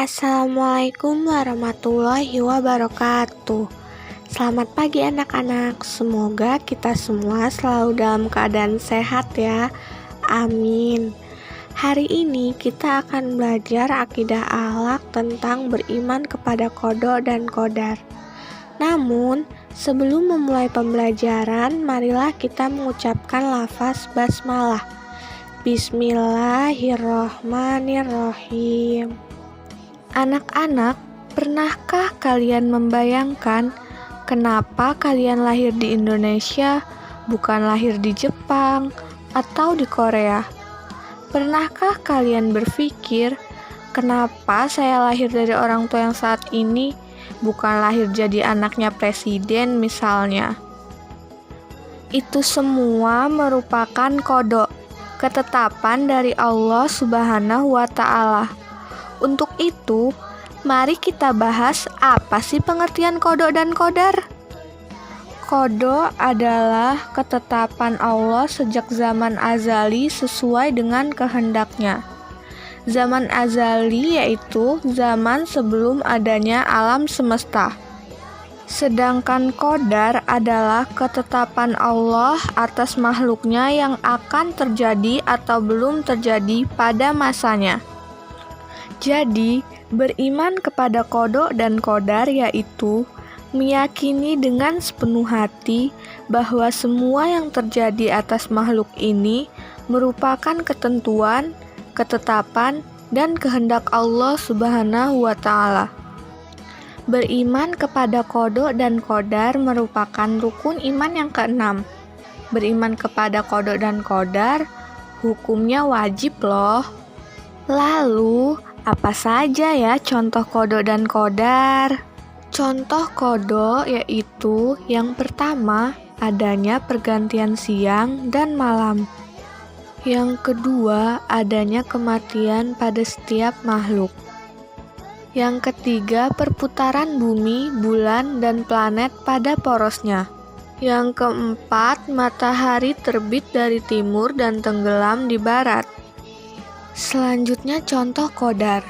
Assalamualaikum warahmatullahi wabarakatuh. Selamat pagi anak-anak. Semoga kita semua selalu dalam keadaan sehat ya. Amin. Hari ini kita akan belajar akidah akhlak tentang beriman kepada qada dan qadar. Namun, sebelum memulai pembelajaran, marilah kita mengucapkan lafaz basmalah. Bismillahirrohmanirrohim. Anak-anak, pernahkah kalian membayangkan kenapa kalian lahir di Indonesia, bukan lahir di Jepang atau di Korea? Pernahkah kalian berpikir, kenapa saya lahir dari orang tua yang saat ini, bukan lahir jadi anaknya presiden misalnya? Itu semua merupakan qada, ketetapan dari Allah Subhanahu wa Ta'ala. Untuk itu, mari kita bahas apa sih pengertian qada dan qadar. Qada adalah ketetapan Allah sejak zaman azali sesuai dengan kehendaknya. Zaman azali yaitu zaman sebelum adanya alam semesta. Sedangkan qadar adalah ketetapan Allah atas makhluknya yang akan terjadi atau belum terjadi pada masanya. Jadi, beriman kepada qada dan qadar yaitu meyakini dengan sepenuh hati bahwa semua yang terjadi atas makhluk ini merupakan ketentuan, ketetapan, dan kehendak Allah Subhanahu wa Ta'ala. Beriman kepada qada dan qadar merupakan rukun iman yang keenam. Beriman kepada qada dan qadar hukumnya wajib loh. Lalu, apa saja ya contoh qada dan qadar? Contoh qada yaitu yang pertama, adanya pergantian siang dan malam. Yang kedua, adanya kematian pada setiap makhluk. Yang ketiga, perputaran bumi, bulan, dan planet pada porosnya. Yang keempat, matahari terbit dari timur dan tenggelam di barat. Selanjutnya contoh qadar.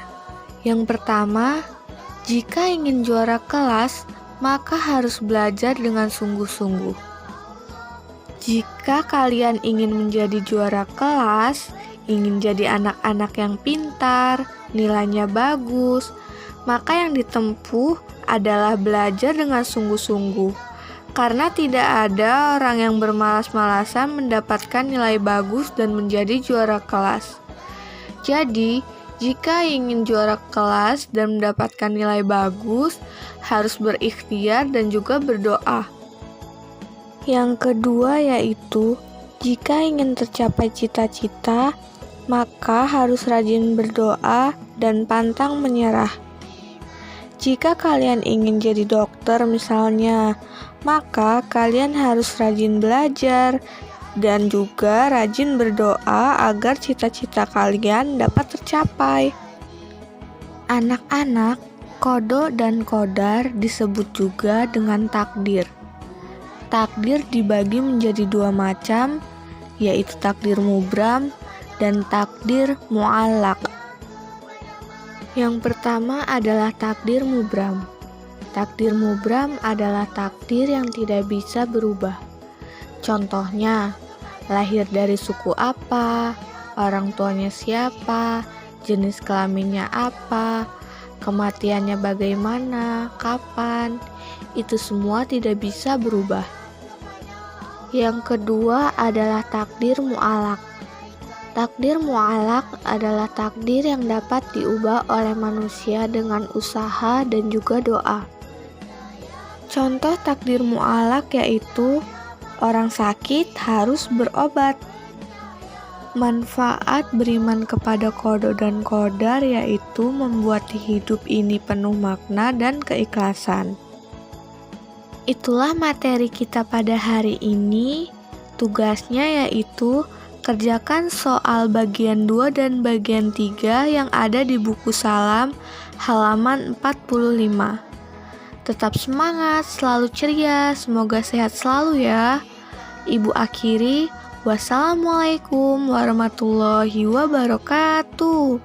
Yang pertama, jika ingin juara kelas, maka harus belajar dengan sungguh-sungguh. Jika kalian ingin menjadi juara kelas, ingin jadi anak-anak yang pintar, nilainya bagus, maka yang ditempuh adalah belajar dengan sungguh-sungguh. Karena tidak ada orang yang bermalas-malasan mendapatkan nilai bagus dan menjadi juara kelas. Jadi, jika ingin juara kelas dan mendapatkan nilai bagus, harus berikhtiar dan juga berdoa. Yang kedua yaitu, jika ingin tercapai cita-cita, maka harus rajin berdoa dan pantang menyerah. Jika kalian ingin jadi dokter misalnya, maka kalian harus rajin belajar dan juga rajin berdoa agar cita-cita kalian dapat tercapai. Anak-anak, qada dan qadar disebut juga dengan takdir. Takdir dibagi menjadi dua macam, yaitu takdir mubram dan takdir mu'allaq. Yang pertama adalah takdir mubram. Takdir mubram adalah takdir yang tidak bisa berubah. Contohnya, lahir dari suku apa, orang tuanya siapa, jenis kelaminnya apa, kematiannya bagaimana, kapan, itu semua tidak bisa berubah. Yang kedua adalah takdir mu'allaq. Takdir mu'allaq adalah takdir yang dapat diubah oleh manusia dengan usaha dan juga doa. Contoh takdir mu'allaq yaitu orang sakit harus berobat. Manfaat beriman kepada qada dan qadar yaitu membuat hidup ini penuh makna dan keikhlasan. Itulah materi kita pada hari ini. Tugasnya yaitu kerjakan soal bagian 2 dan bagian 3 yang ada di buku Salam halaman 45. Tetap semangat, selalu ceria, semoga sehat selalu ya. Ibu akhiri, wassalamualaikum warahmatullahi wabarakatuh.